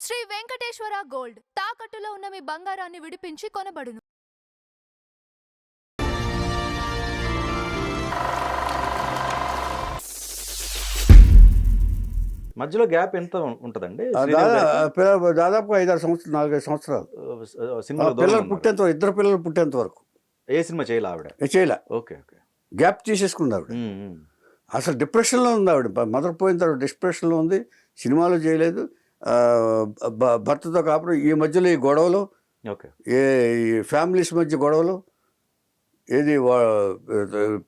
Shri Venkateswara gold తాకట్టులో ఉన్న మీ బంగారాన్ని విడిపించి కొనబడును. మధ్యలో గ్యాప్ ఎంత ఉంటదండి? దాదాపు 5-6 సంవత్సరాలు, 4-5 సంవత్సరాలు సినిమా పిల్లలు పుట్టేంత వరకు, ఇద్దరు పిల్లలు పుట్టేంత వరకు ఏ సినిమా చేయాలి ఆవిడ? చేయలే. Okay okay. గ్యాప్ తీసేసుకుంది ఆవిడ. అసలు డిప్రెషన్లో ఉంది ఆవిడ. మదర్ పోయిన తర్వాత డిప్రెషన్లో ఉంది. సినిమాలు చేయలేదు. భర్తతో కాపురం. ఈ మధ్యలో ఈ గొడవలు, ఈ ఫ్యామిలీస్ మధ్య గొడవలు, ఏది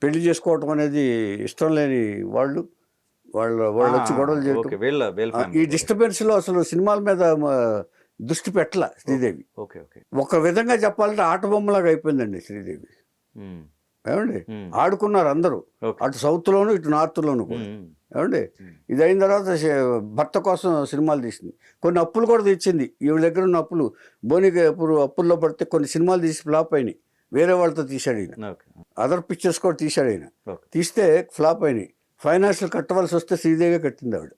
పెళ్లి చేసుకోవటం అనేది ఇష్టం లేని వాళ్ళు వచ్చి గొడవలు చేయటం. ఈ డిస్టర్బెన్స్లో అసలు సినిమాల మీద దృష్టి పెట్టల శ్రీదేవి. ఒక విధంగా చెప్పాలంటే ఆట బొమ్మలాగా అయిపోయిందండి శ్రీదేవి. ఏమండి, ఆడుకున్నారు అందరూ, అటు సౌత్లోను ఇటు నార్త్లోను కూడా. ఏమండి, ఇది అయిన తర్వాత భర్త కోసం సినిమాలు తీసింది. కొన్ని అప్పులు కూడా తెచ్చింది. ఈవిడ దగ్గర ఉన్న అప్పులు, బోనికి అప్పుల్లో పడితే కొన్ని సినిమాలు తీసి ఫ్లాప్ అయినాయి. వేరే వాళ్ళతో తీశాడు ఈయన. అదర్ పిక్చర్స్ కూడా తీశాడు ఈయన. తీస్తే ఫ్లాప్ అయినాయి. ఫైనాన్షియల్ కట్టవలసి వస్తే శ్రీదేవి కట్టింది ఆవిడ.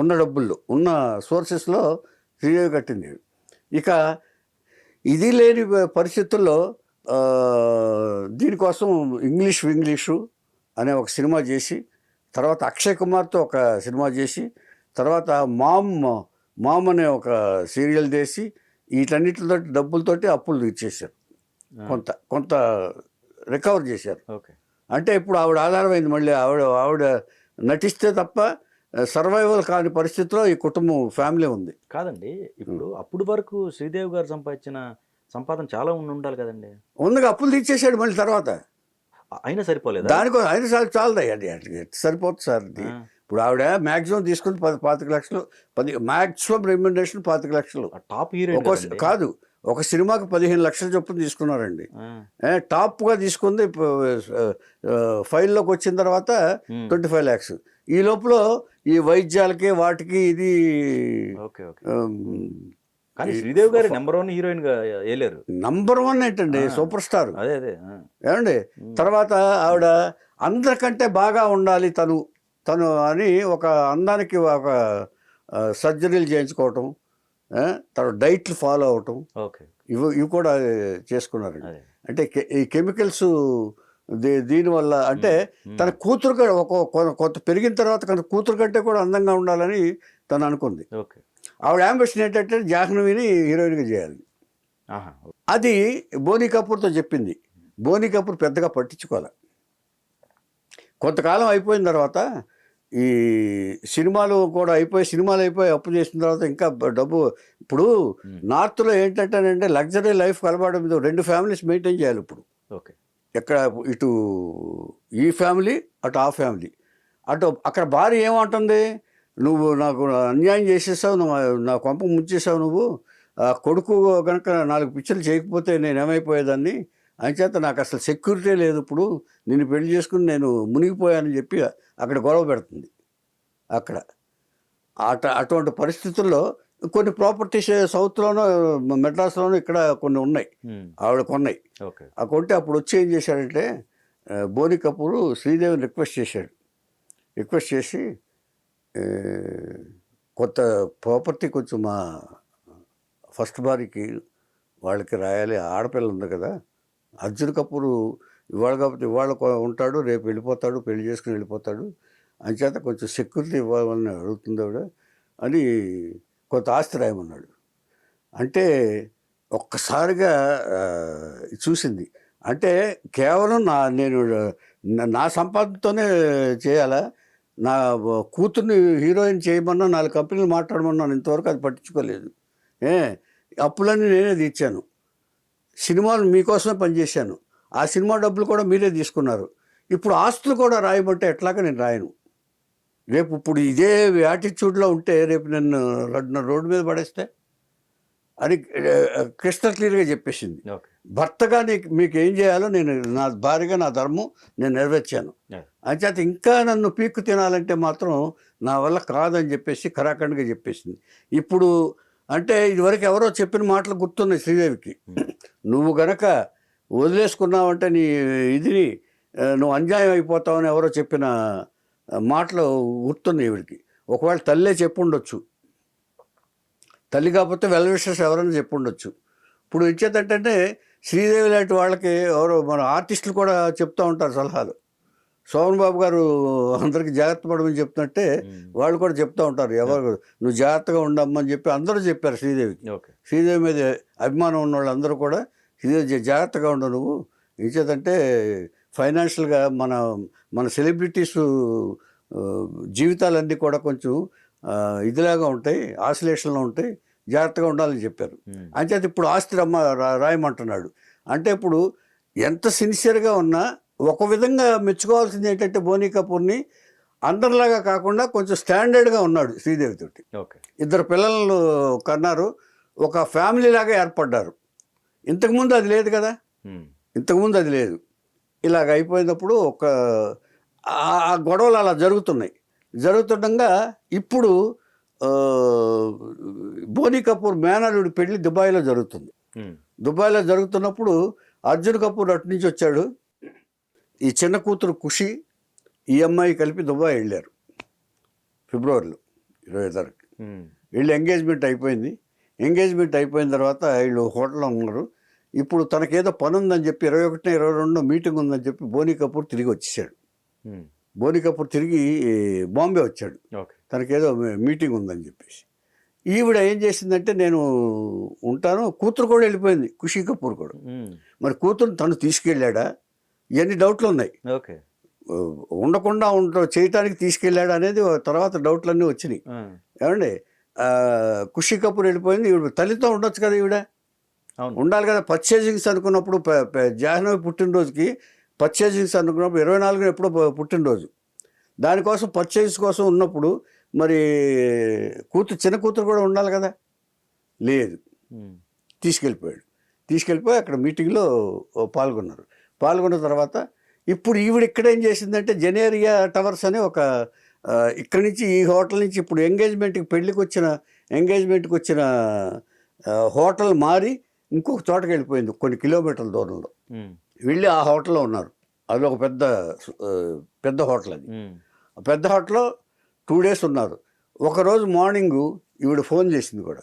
ఉన్న డబ్బుల్లో, ఉన్న సోర్సెస్లో శ్రీదేవి కట్టింది. ఇక ఇది లేని పరిస్థితుల్లో దీనికోసం ఇంగ్లీషు అనే ఒక సినిమా చేసి, తర్వాత అక్షయ్ కుమార్తో ఒక సినిమా చేసి, తర్వాత మామ్ అనే ఒక సీరియల్ చేసి, వీటన్నిటితో డబ్బులతోటి అప్పులు ఇచ్చేసారు. కొంత రికవర్ చేశారు. అంటే ఇప్పుడు ఆవిడ ఆధారమైంది. మళ్ళీ ఆవిడ నటిస్తే తప్ప సర్వైవల్ కాని పరిస్థితిలో ఈ కుటుంబం, ఫ్యామిలీ ఉంది. కాదండి, ఇప్పుడు అప్పుడు వరకు శ్రీదేవి గారు సంపాదించిన సంపాదన చాలా ఉండాలి కదండి. ఉందిగా, అప్పులు తీర్చేసాడు మళ్ళీ తర్వాత. అయినా సరిపోలేదు. దానికోసం అయినా చాలదా అండి, సరిపోతుంది సార్. ఇప్పుడు ఆవిడ మ్యాక్సిమం తీసుకుంది 25 లక్షలు, మ్యాక్సిమం రెమ్యునరేషన్ 25 లక్షలు. టాప్ హీరోయిన్ కాదు, ఒక సినిమాకి 15 లక్షల చొప్పున తీసుకున్నారండి. టాప్గా తీసుకుంది. ఫైల్లోకి వచ్చిన తర్వాత 25 lakhs. ఈ లోపల ఈ వైద్యాలకి వాటికి ఇది. కానీ శ్రీదేవి గారు నెంబర్ 1 హీరోయిన్ గా వేయలేరు. నంబర్ 1 ఏంటండి, సూపర్ స్టార్. అదే ఏమండి, తర్వాత ఆవిడ అందరికంటే బాగా ఉండాలి తను అని ఒక అందానికి ఒక సర్జరీలు చేయించుకోవటం, తర్వాత డైట్లు ఫాలో అవటం, ఇవి కూడా చేసుకున్నారండి. అంటే ఈ కెమికల్స్ దీనివల్ల, అంటే తన కూతురు కొంత పెరిగిన తర్వాత తన కూతురు కంటే కూడా అందంగా ఉండాలని తను అనుకుంది. ఆవిడ అంబిషన్ ఏంటంటే జాహ్నవిని హీరోయిన్గా చేయాలి. అది బోనీ కపూర్తో చెప్పింది. బోనీ కపూర్ పెద్దగా పట్టించుకోవాలి. కొంతకాలం అయిపోయిన తర్వాత ఈ సినిమాలు అయిపోయి అప్పు చేసిన తర్వాత ఇంకా డబ్బు. ఇప్పుడు నార్త్లో ఏంటంటేనంటే లగ్జరీ లైఫ్ కలపడం మీద 2 ఫ్యామిలీస్ మెయింటైన్ చేయాలి. ఇప్పుడు ఎక్కడ ఇటు ఈ ఫ్యామిలీ, అటు ఆ ఫ్యామిలీ. అక్కడ భార్య ఏమంటుంది, నువ్వు నాకు అన్యాయం చేసేసావు, నువ్వు నా కొంప ముంచేసావు, నువ్వు కొడుకు కనుక 4 పిక్చర్లు చేయకపోతే నేను ఏమైపోయేదాన్ని, అంచేత నాకు అసలు సెక్యూరిటీ లేదు, ఇప్పుడు నిన్ను పెళ్లి చేసుకుని నేను మునిగిపోయానని చెప్పి అక్కడ గొడవ పెడుతుంది. అటువంటి పరిస్థితుల్లో కొన్ని ప్రాపర్టీస్ సౌత్లోనూ, మెడ్రాస్లోనూ, ఇక్కడ కొన్ని ఉన్నాయి, ఆవిడ కొన్నాయి. ఆ కొంటే అప్పుడు వచ్చి ఏం చేశాడంటే, బోనీ కపూర్ శ్రీదేవిని రిక్వెస్ట్ చేసి కొత్త ప్రాపర్టీ కొంచెం మా ఫస్ట్ భార్యకి వాళ్ళకి రాయాలి, ఆడపిల్ల ఉంది కదా, అర్జున్ కపూర్ ఇవాళ కాబట్టి ఇవాళ ఉంటాడు, రేపు వెళ్ళిపోతాడు, పెళ్లి చేసుకుని వెళ్ళిపోతాడు, అంచేత కొంచెం సెక్యూరిటీ ఇవ్వాలని అడుగుతుంది ఆవిడ అని కొంత ఆస్తి రాయమన్నాడు. అంటే ఒక్కసారిగా చూసింది. అంటే కేవలం నేను నా సంపాదనతోనే చేయాలా, నా కూతుర్ని హీరోయిన్ చేయమన్నా 4 కంపెనీలు మాట్లాడమన్నాను, ఇంతవరకు అది పట్టించుకోలేదు. అప్పులన్నీ నేనే తీర్చాను, సినిమాలు మీకోసమే పనిచేశాను, ఆ సినిమా డబ్బులు కూడా మీరే తీసుకున్నారు, ఇప్పుడు ఆస్తులు కూడా రాయమంటే ఎట్లాగా నేను రాయను. రేపు ఇప్పుడు ఇదే యాటిట్యూడ్లో ఉంటే రేపు నన్ను రోడ్డు మీద పడేస్తే అని క్రిస్టల్ క్లియర్గా చెప్పేసింది. భర్తగా మీకు ఏం చేయాలో నేను, నా భార్యగా నా ధర్మం నేను నెరవేర్చాను, అంచేత ఇంకా నన్ను పీక్కు తినాలంటే మాత్రం నా వల్ల కాదని చెప్పేసి ఖరాఖండ్గా చెప్పేసింది. ఇప్పుడు అంటే ఇదివరకు ఎవరో చెప్పిన మాటలు గుర్తున్నాయి శ్రీదేవికి. నువ్వు గనక వదిలేసుకున్నావంటే నీ ఇదిని నువ్వు అన్యాయం అయిపోతావని ఎవరో చెప్పిన మాటలు గుర్తున్నాయి ఈవిడికి. ఒకవేళ తల్లే చెప్పుండొచ్చు. తల్లి కాకపోతే వెల్ విషెస్ ఎవరైనా చెప్పుండొచ్చు. ఇప్పుడు ఇచ్చేటంటే శ్రీదేవి లాంటి వాళ్ళకి ఎవరో మన ఆర్టిస్టులు కూడా చెప్తూ ఉంటారు సలహాలు. సోమన్ బాబు గారు అందరికి జాగ్రత్త పడమని చెప్తున్నట్టే వాళ్ళు కూడా చెప్తూ ఉంటారు, ఎవరు నువ్వు జాగ్రత్తగా ఉండమ్మని చెప్పి అందరూ చెప్పారు శ్రీదేవికి. శ్రీదేవి మీద అభిమానం ఉన్న వాళ్ళు అందరూ కూడా శ్రీదేవి జాగ్రత్తగా ఉండు నువ్వు, ఇచ్చేదంటే ఫైనాన్షియల్గా మన సెలబ్రిటీస్ జీవితాలన్నీ కూడా కొంచెం ఇదిలాగా ఉంటాయి, ఆసిలేషన్లో ఉంటాయి, జాగ్రత్తగా ఉండాలని చెప్పారు. అంచేత ఇప్పుడు ఆస్తి రాయమంటున్నాడు. అంటే ఇప్పుడు ఎంత సిన్సియర్గా ఉన్నా ఒక విధంగా మెచ్చుకోవాల్సింది ఏంటంటే బోనీ కపూర్ని అందరిలాగా కాకుండా కొంచెం స్టాండర్డ్గా ఉన్నాడు శ్రీదేవితోటి. ఇద్దరు పిల్లలు కన్నారు, ఒక ఫ్యామిలీ లాగా ఏర్పడ్డారు. ఇంతకుముందు అది లేదు కదా, ఇంతకుముందు అది లేదు. ఇలాగ అయిపోయినప్పుడు ఆ గొడవలు అలా జరుగుతుండగా ఇప్పుడు బోనీ కపూర్ మేనల్లుడి పెళ్లి దుబాయ్లో జరుగుతుంది. దుబాయ్లో జరుగుతున్నప్పుడు అర్జున్ కపూర్ అటు నుంచి వచ్చాడు, ఈ చిన్న కూతురు ఖుషి ఈ అమ్మాయి కలిపి దుబాయ్ వెళ్ళారు ఫిబ్రవరిలో 26కి. వీళ్ళు ఎంగేజ్మెంట్ అయిపోయిన తర్వాత వీళ్ళు హోటల్లో ఉన్నారు. ఇప్పుడు తనకేదో పని ఉందని చెప్పి 21, 22 మీటింగ్ ఉందని చెప్పి బోనీ కపూర్ తిరిగి వచ్చేసాడు. బోనీ కపూర్ తిరిగి బాంబే వచ్చాడు, తనకేదో మీటింగ్ ఉందని చెప్పేసి. ఈవిడ ఏం చేసిందంటే నేను ఉంటాను, కూతురు కూడా వెళ్ళిపోయింది, ఖుషీ కపూర్ కూడా. మరి కూతురు తను తీసుకెళ్ళాడా, ఇవన్నీ డౌట్లు ఉన్నాయి. ఉండకుండా చేయటానికి తీసుకెళ్ళాడు అనేది తర్వాత డౌట్లన్నీ వచ్చినాయి. ఏమండి ఖుషీ కపూర్ వెళ్ళిపోయింది, ఈవిడ తల్లితో ఉండొచ్చు కదా, ఈవిడ ఉండాలి కదా. పర్చేజింగ్స్ అనుకున్నప్పుడు జాహ్నవి పుట్టినరోజుకి పర్చేజింగ్స్ అనుకున్నప్పుడు 24న ఎప్పుడో పుట్టినరోజు, దానికోసం పర్చేజ్ కోసం ఉన్నప్పుడు మరి చిన్న కూతురు కూడా ఉండాలి కదా, లేదు, తీసుకెళ్ళిపోయి అక్కడ మీటింగ్లో పాల్గొన్న తర్వాత ఇప్పుడు ఈవిడ ఇక్కడ ఏం చేసిందంటే జెనేరియా టవర్స్ అని ఒక ఇక్కడి నుంచి ఈ హోటల్ నుంచి ఇప్పుడు పెళ్ళికి వచ్చిన హోటల్ మారి ఇంకొక చోటకి వెళ్ళిపోయింది, కొన్ని కిలోమీటర్ల దూరంలో వెళ్ళి ఆ హోటల్లో ఉన్నారు. అది ఒక పెద్ద హోటల్. అది పెద్ద హోటల్లో 2 days ఉన్నారు. ఒకరోజు మార్నింగు ఈవిడ ఫోన్ చేసింది కూడా,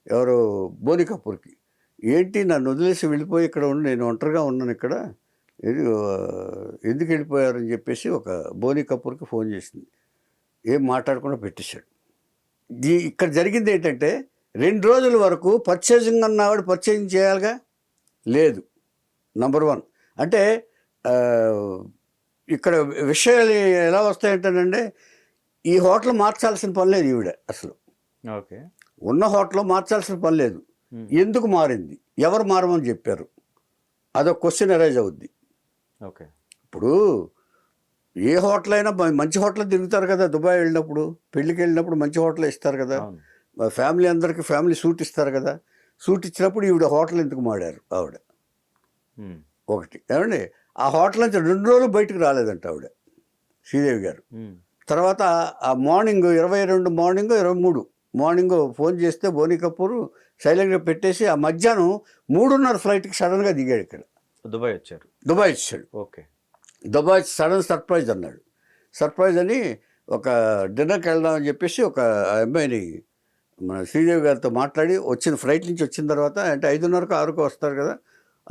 ఎవరు బోనీ కపూర్కి, ఏంటి నన్ను వదిలేసి వెళ్ళిపోయి ఇక్కడ ఉండి నేను ఒంటరిగా ఉన్నాను ఇక్కడ, ఎందుకు వెళ్ళిపోయారని చెప్పేసి ఒక బోనీ కపూర్కి ఫోన్ చేసింది. ఏం మాట్లాడకుండా పెట్టేశాడు. ఇక్కడ జరిగింది ఏంటంటే 2 రోజుల వరకు పర్చేజింగ్ అన్నవాడు పర్చేజింగ్ చేయాలిగా, లేదు. నంబర్ 1 అంటే ఇక్కడ విషయాలు ఎలా వస్తాయంటేనండి, ఈ హోటల్ మార్చాల్సిన పని లేదు ఈవిడ, అసలు ఉన్న హోటల్లో మార్చాల్సిన పని లేదు. ఎందుకు మారింది, ఎవరు మారమని చెప్పారు, అదొక క్వశ్చన్ అరైజ్ అవుద్ది. ఇప్పుడు ఏ హోటల్ అయినా మంచి హోటల్ తిరుగుతారు కదా, దుబాయ్ వెళ్ళినప్పుడు పెళ్ళికి వెళ్ళినప్పుడు మంచి హోటల్ ఇస్తారు కదా, ఫ్యామిలీ అందరికి ఫ్యామిలీ సూట్ ఇస్తారు కదా, సూట్ ఇచ్చినప్పుడు ఈవిడ హోటల్ ఎందుకు మాడారు ఆవిడ, ఒకటి. ఏమండి ఆ హోటల్ నుంచి 2 రోజులు బయటకు రాలేదంట ఆవిడ, శ్రీదేవి గారు. తర్వాత ఆ మార్నింగ్ 22 మార్నింగ్ 23 మార్నింగ్ ఫోన్ చేస్తే బోనీ కపూర్ సైలెంట్గా పెట్టేసి ఆ మధ్యాహ్నం 3:30 ఫ్లైట్కి సడన్గా దిగాడు, ఇక్కడ దుబాయ్ వచ్చాడు. దుబాయ్ సడన్ సర్ప్రైజ్ అన్నాడు. సర్ప్రైజ్ అని ఒక డిన్నర్కి వెళ్దామని చెప్పేసి ఒక అమ్మాయిని మన శ్రీదేవి గారితో మాట్లాడి ఫ్లైట్ నుంచి వచ్చిన తర్వాత, అంటే 5:30 6కు వస్తారు కదా,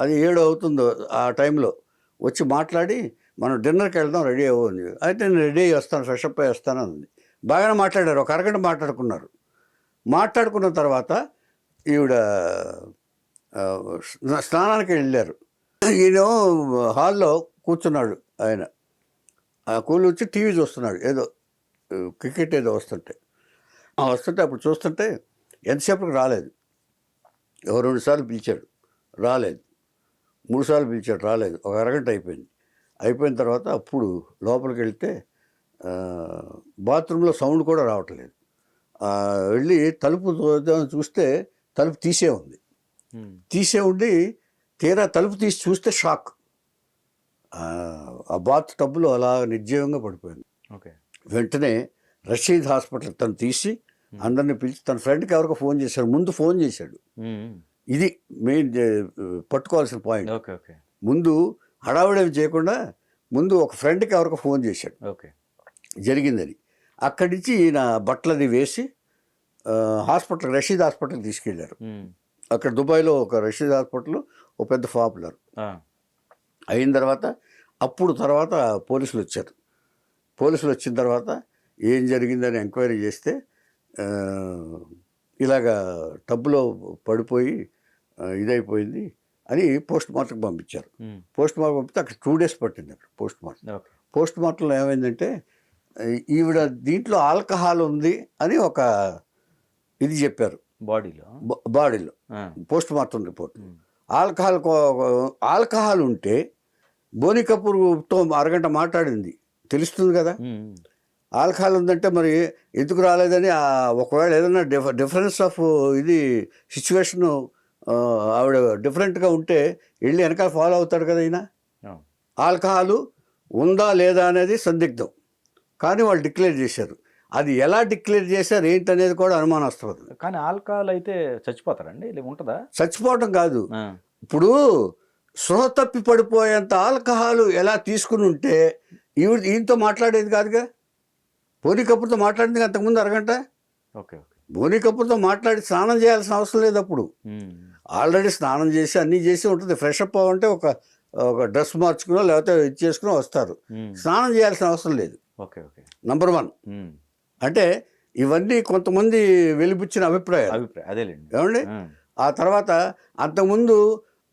అది 7 అవుతుందో ఆ టైంలో వచ్చి మాట్లాడి మనం డిన్నర్కి వెళ్దాం రెడీ అవ్వండి. అయితే నేను రెడీ అయ్యి వస్తాను, ఫ్రెషప్ అయ్యి వస్తాను అంది. బాగానే మాట్లాడారు, ఒక అరగంట మాట్లాడుకున్న తర్వాత ఈవిడ స్నానానికి వెళ్ళారు. ఈయన హాల్లో కూర్చున్నాడు, ఆయన కూలి వచ్చి టీవీ చూస్తున్నాడు, ఏదో క్రికెట్ ఏదో వస్తుంటే అప్పుడు చూస్తుంటే ఎంతసేపటికి రాలేదు. 2 సార్లు పిలిచాడు, రాలేదు. 3 సార్లు పిలిచాడు, రాలేదు. ఒక అరగంట అయిపోయిన తర్వాత అప్పుడు లోపలికి వెళ్తే బాత్రూంలో సౌండ్ కూడా రావట్లేదు. వెళ్ళి తలుపు చూస్తే తలుపు తీసే ఉండి తీరా తలుపు తీసి చూస్తే షాక్, ఆ బాత్ టబ్లో అలా నిర్జీవంగా పడిపోయింది. వెంటనే రషీద్ హాస్పిటల్ తను తీసి అందరిని పిలిచి తన ఫ్రెండ్కి ఎవరికో ఫోన్ చేశాడు, ముందు ఫోన్ చేశాడు. ఇది మెయిన్ పట్టుకోవాల్సిన పాయింట్. ముందు హడావిడేమి చేయకుండా ముందు ఒక ఫ్రెండ్కి ఎవరికో ఫోన్ చేశాడు జరిగిందని. అక్కడి నుంచి ఈయన బట్టలది వేసి హాస్పిటల్ రషీద్ హాస్పిటల్కి తీసుకెళ్ళారు. ఉమ్. అక్కడ దుబాయ్లో ఒక రషీద్ హాస్పిటల్ ఒక పెద్ద పాపులర్ ఆ. అయిన తర్వాత తర్వాత పోలీసులు వచ్చారు. పోలీసులు వచ్చిన తర్వాత ఏం జరిగిందని ఎంక్వైరీ చేస్తే ఇలాగా టబ్లో పడిపోయి ఇదైపోయింది అని పోస్ట్ మార్టంకి పంపించారు. ఉమ్. పోస్ట్ మార్టం పంపితే అక్కడ 2 days పట్టింది. అక్కడ పోస్ట్ మార్టం. ఓకే. పోస్ట్ మార్టంలో ఏమైందంటే ఈవిడ దీంట్లో ఆల్కహాల్ ఉంది అని ఒక ఇది చెప్పారు బాడీలో. బాడీలో ఆ. Post mortem report. ఉమ్. ఆల్కహాల్ ఉంటే బోని కపూర్తో అరగంట మాట్లాడింది తెలుస్తుంది కదా. ఉమ్. ఆల్కహాల్ ఉందంటే మరి ఎందుకు రాలేదని ఒకవేళ ఏదైనా డిఫరెన్స్ ఆఫ్ ఇది సిచ్యువేషను ఆవిడ డిఫరెంట్గా ఉంటే వెళ్ళి వెనకాల ఫాలో అవుతాడు కదా ఈయన. ఆ. ఆల్కహాల్ ఉందా లేదా అనేది సందిగ్ధం, కానీ వాళ్ళు డిక్లేర్ చేశారు. అది ఎలా డిక్లేర్ చేశారు ఏంటనేది కూడా అనుమానాస్పదం. కానీ ఆల్కహాల్ అయితే చచ్చిపోతారండి, ఉంటుందా? చచ్చిపోవటం కాదు, ఆ. ఇప్పుడు సృహ తప్పి పడిపోయేంత ఆల్కహాల్ ఎలా తీసుకుని ఉంటే ఈయనతో మాట్లాడేది కాదుగా. బోని కపూర్తో మాట్లాడింది అంతకుముందు అరగంట. ఓకే. ఓకే. బోని కపూర్తో మాట్లాడి స్నానం చేయాల్సిన అవసరం లేదు. అప్పుడు ఉమ్. ఆల్రెడీ స్నానం చేసి అన్నీ చేసి ఉంటుంది. ఫ్రెష్ అప్ అవ్వంటే ఒక డ్రెస్ మార్చుకునో లేకపోతే ఇది చేసుకునో వస్తారు. ఉమ్. స్నానం చేయాల్సిన అవసరం లేదు. ఓకే. ఓకే. నంబర్ 1. ఉమ్. అంటే ఇవన్నీ కొంతమంది వెలిబుచ్చిన అభిప్రాయాలు. అదేలేండి. ఏమండి. ఆ. ఆ తర్వాత అంతకుముందు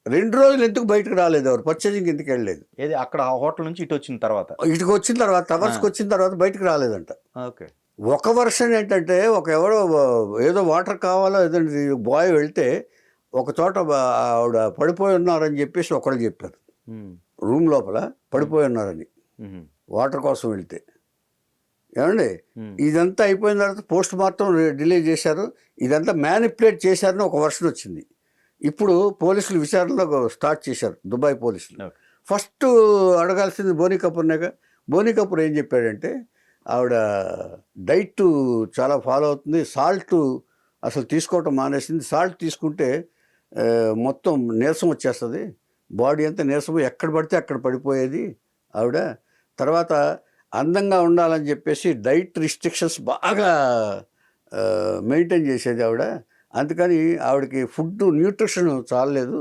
2 రోజులు ఎందుకు బయటకు రాలేదు, ఎవరు పర్చేజింగ్ ఎందుకు వెళ్ళలేదు. ఏది అక్కడ ఆ హోటల్ నుంచి ఇటు వచ్చిన తర్వాత, ఇటుకు వచ్చిన తర్వాత టవర్స్కి వచ్చిన తర్వాత బయటకు రాలేదంట. ఓకే. ఒక వర్షన్ ఏంటంటే ఎవడో ఏదో వాటర్ కావాలో ఏదో బాయ్ వెళ్తే ఒక చోట ఆవిడ పడిపోయి ఉన్నారని చెప్పేసి ఒకళ్ళు చెప్పారు. ఉమ్. రూమ్ లోపల పడిపోయి ఉన్నారని ఉమ్. వాటర్ కోసం వెళ్తే. ఏమండి. ఉమ్. ఇదంతా అయిపోయిన తర్వాత పోస్ట్ మార్టం డిలే చేశారు. ఇదంతా మ్యానిపులేట్ చేశారని ఒక వర్షన్ వచ్చింది. ఇప్పుడు పోలీసులు విచారణలో స్టార్ట్ చేశారు, దుబాయ్ పోలీసులు. ఓకే. ఫస్ట్ అడగాల్సింది బోని కపూర్నేగా. బోని కపూర్ ఏం చెప్పాడంటే ఆవిడ డైట్ చాలా ఫాలో అవుతుంది, సాల్ట్ అసలు తీసుకోవటం మానేసింది. సాల్ట్ తీసుకుంటే మొత్తం నీరసం వచ్చేస్తుంది, బాడీ అంతా నీరసం, ఎక్కడ పడితే అక్కడ పడిపోయేది ఆవిడ. తర్వాత అందంగా ఉండాలని చెప్పేసి డైట్ రిస్ట్రిక్షన్స్ బాగా మెయింటైన్ చేసేది ఆవిడ. అందుకని ఆవిడకి ఫుడ్ న్యూట్రిషన్ చాలలేదు,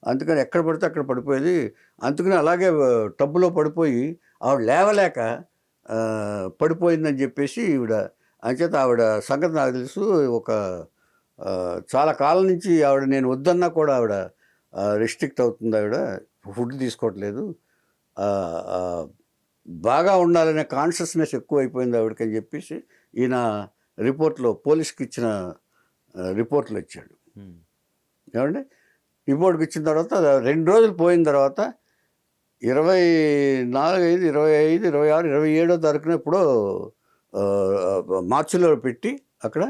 అందుకని ఎక్కడ పడితే అక్కడ పడిపోయేది. అందుకని అలాగే టబ్బులో పడిపోయి ఆవిడ లేవలేక పడిపోయిందని చెప్పేసి ఈవిడ. అంచేత ఆవిడ సంగతి నాకు తెలుసు. చాలా కాలం నుంచి ఆవిడ నేను వద్దన్నా కూడా ఆవిడ రిస్ట్రిక్ట్ అవుతుంది. ఆవిడ ఫుడ్ తీసుకోవట్లేదు, బాగా ఉండాలనే కాన్షియస్నెస్ ఎక్కువ అయిపోయింది ఆవిడకి అని చెప్పేసి ఈయన రిపోర్ట్లో పోలీస్కి ఇచ్చిన రిపోర్ట్లు ఇచ్చాడు. ఏమండి. రిపోర్ట్కి ఇచ్చిన తర్వాత 2 రోజులు పోయిన తర్వాత 24, 25, 26, 27వ తారీఖున ఎప్పుడో మార్చిలో పెట్టి అక్కడ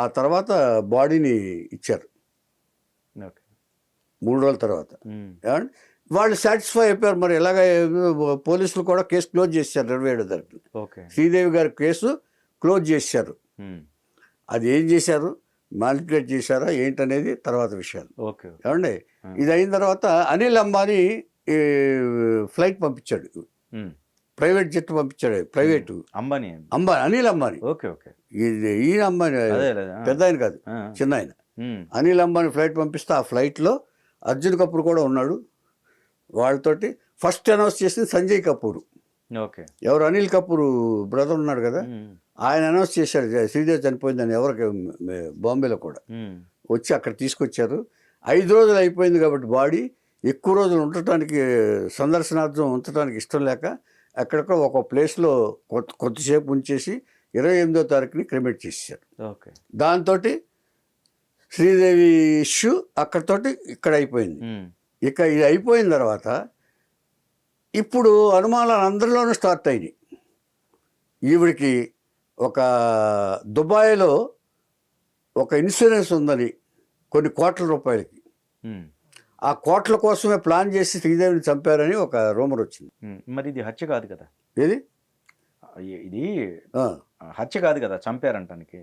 ఆ తర్వాత బాడీని ఇచ్చారు. 3 రోజుల తర్వాత. ఏమండి. వాళ్ళు సాటిస్ఫై అయిపోయారు. మరి ఎలాగ పోలీసులు కూడా కేసు క్లోజ్ చేశారు 27వ తారీఖున. శ్రీదేవి గారి కేసు క్లోజ్ చేశారు. అది ఏం చేశారు, మానిపులేట్ చేశారా ఏంటనేది తర్వాత విషయాలు. ఏమండి. ఇది అయిన తర్వాత అనిల్ అంబానీ ఫ్లైట్ పంపించాడు, ప్రైవేట్ జెట్ పంపించాడు. ప్రైవేటు అనిల్ అంబానీ. ఈయన అంబానీ పెద్ద ఆయన కాదు, చిన్న ఆయన. అనిల్ అంబానీ ఫ్లైట్ పంపిస్తే ఆ ఫ్లైట్లో అర్జున్ కపూర్ కూడా ఉన్నాడు. వాళ్ళతోటి ఫస్ట్ అనౌన్స్ చేసింది సంజయ్ కపూర్. ఎవరు అనిల్ కపూర్ బ్రదర్ ఉన్నాడు కదా, ఆయన అనౌన్స్ చేశాడు శ్రీదేవి చనిపోయిందని. ఎవరికి బాంబేలో కూడా వచ్చి అక్కడ తీసుకొచ్చారు. 5 రోజులు అయిపోయింది కాబట్టి బాడీ ఎక్కువ రోజులు ఉండటానికి, సందర్శనార్థం ఉంచడానికి ఇష్టం లేక ఎక్కడెక్కడ ఒక ప్లేస్లో కొద్దిసేపు ఉంచేసి 28వ తారీఖుని క్రిమేట్ చేశారు. దాంతో శ్రీదేవి ఇష్యూ అక్కడితోటి ఇక్కడ అయిపోయింది. ఇక ఇది అయిపోయిన తర్వాత ఇప్పుడు అనుమానాలు అందరిలోనూ స్టార్ట్ అయినాయి. ఈవిడికి ఒక దుబాయ్లో ఒక ఇన్సూరెన్స్ ఉందని కొన్ని కోట్ల రూపాయలకి, ఆ కోట్ల కోసమే ప్లాన్ చేసి శ్రీదేవిని చంపారని ఒక రూమర్ వచ్చింది. మరి ఇది హత్య కాదు కదా, ఇది హత్య కాదు కదా, చంపారంటానికి.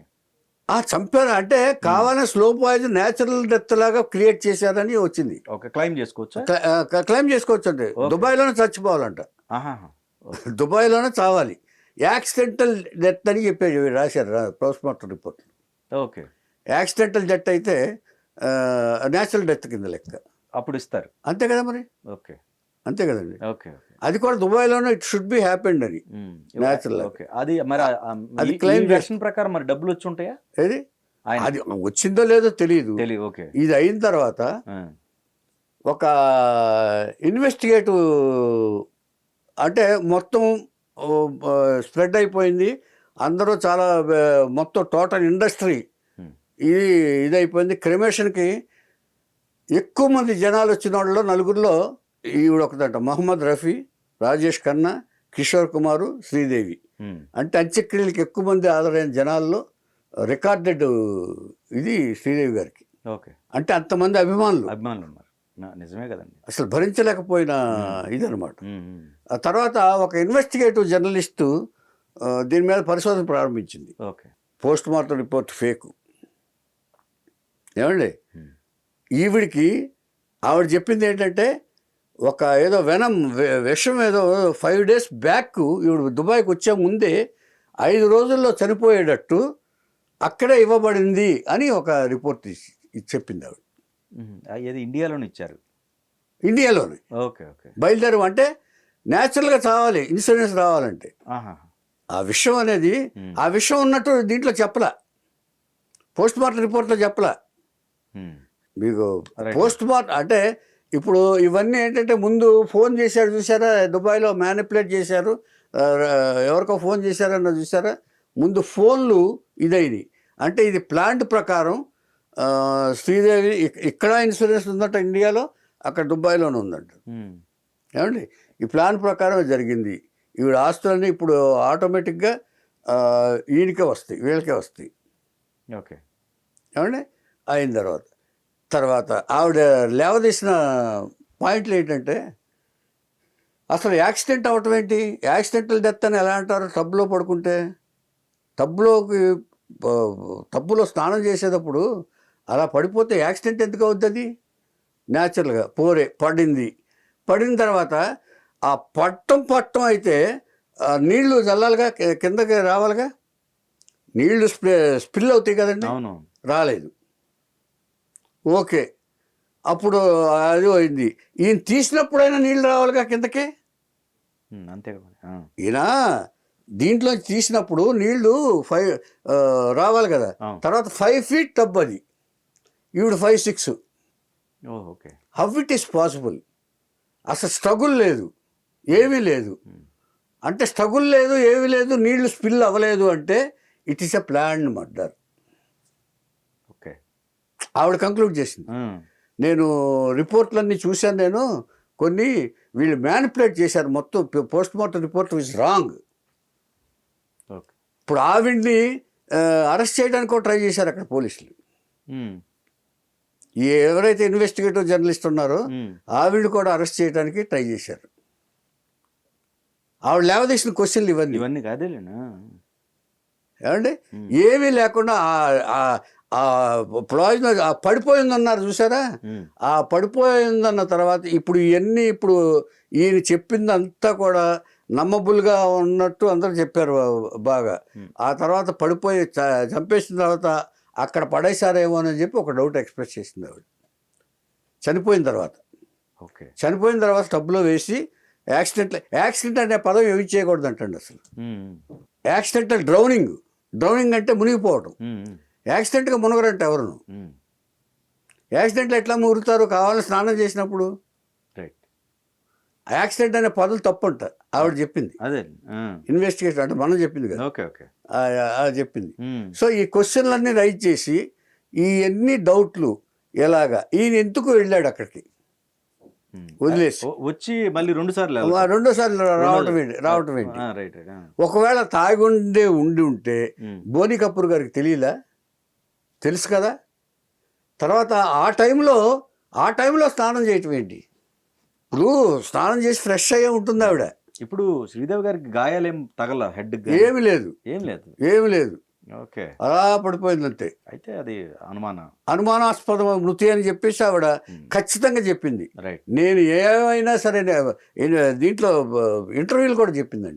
చంపారు అంటే కావాలని స్లో పాయిజన్ న్యాచురల్ డెత్ లాగా క్రియేట్ చేశారని వచ్చింది. క్లైమ్ చేసుకోవచ్చు, క్లైమ్ చేసుకోవచ్చు. అంటే దుబాయ్లోనే చచ్చిపోవాలంట, దుబాయ్లోనే చావాలి, యాక్సిడెంటల్ డెత్ అని చెప్పేది రాశారు post mortem report. Okay. Accidental death అయితే న్యాచురల్ డెత్ కింద లెక్క. అప్పుడు ఇస్తారు. అంతే కదా మరి, ఓకే. అంతే కదండి. ఓకే. ఓకే. అది కూడా దుబాయ్లోనే ఇట్ షుడ్ బి హ్యాపెండ్ అని న్యాచురల్. ఓకే. అది మరి అది ఈ క్లెయిమ్ వెర్షన్ ప్రకారం మరి డబ్బులు వచ్చి ఉంటాయా? ఏది ఆయన అది వచ్చిందో లేదో తెలియదు. ఓకే. ఇది అయిన తర్వాత ఒక ఇన్వెస్టిగేటివ్ అంటే మొత్తం స్ప్రెడ్ అయిపోయింది. అందరూ చాలా మొత్తం టోటల్ ఇండస్ట్రీ ఇదైపోయింది. క్రిమేషన్కి ఎక్కువ మంది జనాలు వచ్చిన వాళ్ళలో నలుగురిలో ఈవిడ ఒకదంట. మహమ్మద్ రఫీ, రాజేష్ ఖన్నా, కిషోర్ కుమారు, శ్రీదేవి. అంటే అంత్యక్రియలకు ఎక్కువ మంది హాజరైన జనాల్లో రికార్డెడ్ ఇది శ్రీదేవి గారికి. ఓకే. అంటే అంతమంది అభిమానులు ఉన్నారు. నిజమే కదండి. అసలు భరించలేకపోయిన ఇదనమాట. ఆ తర్వాత ఒక ఇన్వెస్టిగేటివ్ జర్నలిస్టు దీని మీద పరిశోధన ప్రారంభించింది. Okay. Post mortem report fake. ఏమండి, ఈవిడికి ఆవిడ చెప్పింది ఏంటంటే ఒక ఏదో విషం ఏదో 5 days బ్యాక్ ఈవిడ దుబాయ్కి వచ్చే ముందే 5 రోజుల్లో చనిపోయేటట్టు అక్కడే ఇవ్వబడింది అని ఒక రిపోర్ట్ చెప్పింది ఆవిడ. ఏది ఇండియాలోనే ఇచ్చారు? ఇండియాలోనే. ఓకే. ఓకే. బయలుదేరం అంటే న్యాచురల్గా చావాలి, ఇన్సూరెన్స్ రావాలంటే. ఆ విషయం అనేది ఆ విషయం ఉన్నట్టు దీంట్లో చెప్పలా, పోస్ట్ మార్టం రిపోర్ట్లో చెప్పలా. మీకు పోస్ట్ మార్టం అంటే ఇప్పుడు ఇవన్నీ ఏంటంటే ముందు ఫోన్ చేశారు చూసారా, దుబాయ్లో మ్యానిపులేట్ చేశారు, ఎవరికో ఫోన్ చేశారన్న చూసారా, ముందు ఫోన్లు ఇదైంది. అంటే ఇది ప్లాంట్ ప్రకారం శ్రీదేవి ఇక్కడ ఇన్సూరెన్స్ ఉందంట ఇండియాలో, అక్కడ దుబాయ్లోనే ఉందంట. ఏమండి, ఈ ప్లాన్ ప్రకారం జరిగింది. ఈవిడ ఆస్తులన్నీ ఇప్పుడు ఆటోమేటిక్గా ఈయనకే వస్తాయి, వీళ్ళకే వస్తాయి. ఓకే. ఏమండి, అయిన తర్వాత ఆవిడ లేవదీసిన పాయింట్లు ఏంటంటే అసలు యాక్సిడెంట్ అవటం ఏంటి, యాక్సిడెంటల్ డెత్ అని ఎలా అంటారు? టబ్లో పడుకుంటే టబ్బులో స్నానం చేసేటప్పుడు అలా పడిపోతే యాక్సిడెంట్ ఎందుకు అవుతుంది? న్యాచురల్గా పడిన తర్వాత ఆ పట్టం అయితే నీళ్లు చల్లాలిగా, కిందకి రావాలిగా, నీళ్లు స్పిల్ అవుతాయి కదండి. రాలేదు. ఓకే, అప్పుడు అది పోయింది. ఈయన తీసినప్పుడైనా నీళ్ళు రావాలిగా కిందకి. అంతే. ఈయన దీంట్లో తీసినప్పుడు నీళ్లు రావాలి కదా. తర్వాత 5 feet టబ్ అది, ఈవిడ 5'6". Okay. How it is possible? అసలు స్ట్రగుల్ లేదు, ఏమీ లేదు. అంటే స్ట్రగుల్ లేదు, ఏమీ లేదు, నీళ్లు స్పిల్ అవ్వలేదు అంటే it is a planned murder. Okay. ఆవిడ కంక్లూడ్ చేసింది. నేను రిపోర్ట్లన్నీ చూశాను, నేను కొన్ని వీళ్ళు మ్యానిపులేట్ చేశారు మొత్తం. Post mortem report is wrong. ఇప్పుడు ఆవిడ్ని అరెస్ట్ చేయడానికి కూడా ట్రై చేశారు అక్కడ పోలీసులు. ఎవరైతే ఇన్వెస్టిగేటివ్ జర్నలిస్ట్ ఉన్నారో ఆవిడ్ని కూడా అరెస్ట్ చేయడానికి ట్రై చేశారు. ఆవిడ లేవదీసిన క్వశ్చన్లు ఇవన్నీ కాదేలేనా. ఏమండి, ఏమీ లేకుండా ప్రయోజనం పడిపోయిందన్నారు చూసారా, ఆ పడిపోయిందన్న తర్వాత ఇప్పుడు ఇవన్నీ ఇప్పుడు ఈయన చెప్పిందంతా కూడా నమ్మబుల్గా ఉన్నట్టు అందరూ చెప్పారు బాగా. ఆ తర్వాత పడిపోయి చంపేసిన తర్వాత అక్కడ పడేశారేమో అని చెప్పి ఒక డౌట్ ఎక్స్ప్రెస్ చేసింది ఆవిడ. చనిపోయిన తర్వాత టబ్లో వేసి యాక్సిడెంట్ అనే పదం యూజ్ చేయకూడదు అంటండి అసలు. యాక్సిడెంటల్ డ్రౌనింగ్ అంటే మునిగిపోవడం. యాక్సిడెంట్గా మునగరంటే ఎవరును. యాక్సిడెంట్లో ఎట్లా మునుగుతారు? కావాలని స్నానం చేసినప్పుడు. యాక్సిడెంట్ అనే పదం తప్పు అంట ఆవిడ చెప్పింది. అదే ఇన్వెస్టిగేషన్ అంటే మనం చెప్పింది కదా. చెప్పింది. సో ఈ క్వశ్చన్లన్నీ రైజ్ చేసి ఈ ఎన్ని డౌట్లు ఎలాగా ఈయన ఎందుకు వెళ్ళాడు అక్కడికి వదిలేసి వచ్చి మళ్ళీ రెండోసార్లు రావటం ఏంటి? ఒకవేళ తాగుండే ఉంటే బోని కపూర్ గారికి తెలియలా? తెలుసు కదా. తర్వాత ఆ టైంలో స్నానం చేయటం ఏంటి? ఇప్పుడు స్నానం చేసి ఫ్రెష్ అయ్యే ఉంటుంది ఆవిడ. ఇప్పుడు శ్రీదేవి గారికి గాయాలేం తగల? హెడ్ ఏమి లేదు. ఓకే. అలా పడిపోయిందంతే. అయితే అది అనుమానాస్పద మృతి అని చెప్పేసి ఆవిడ ఖచ్చితంగా చెప్పింది. నేను ఏమైనా సరే దీంట్లో ఇంటర్వ్యూలు కూడా చెప్పిందండి.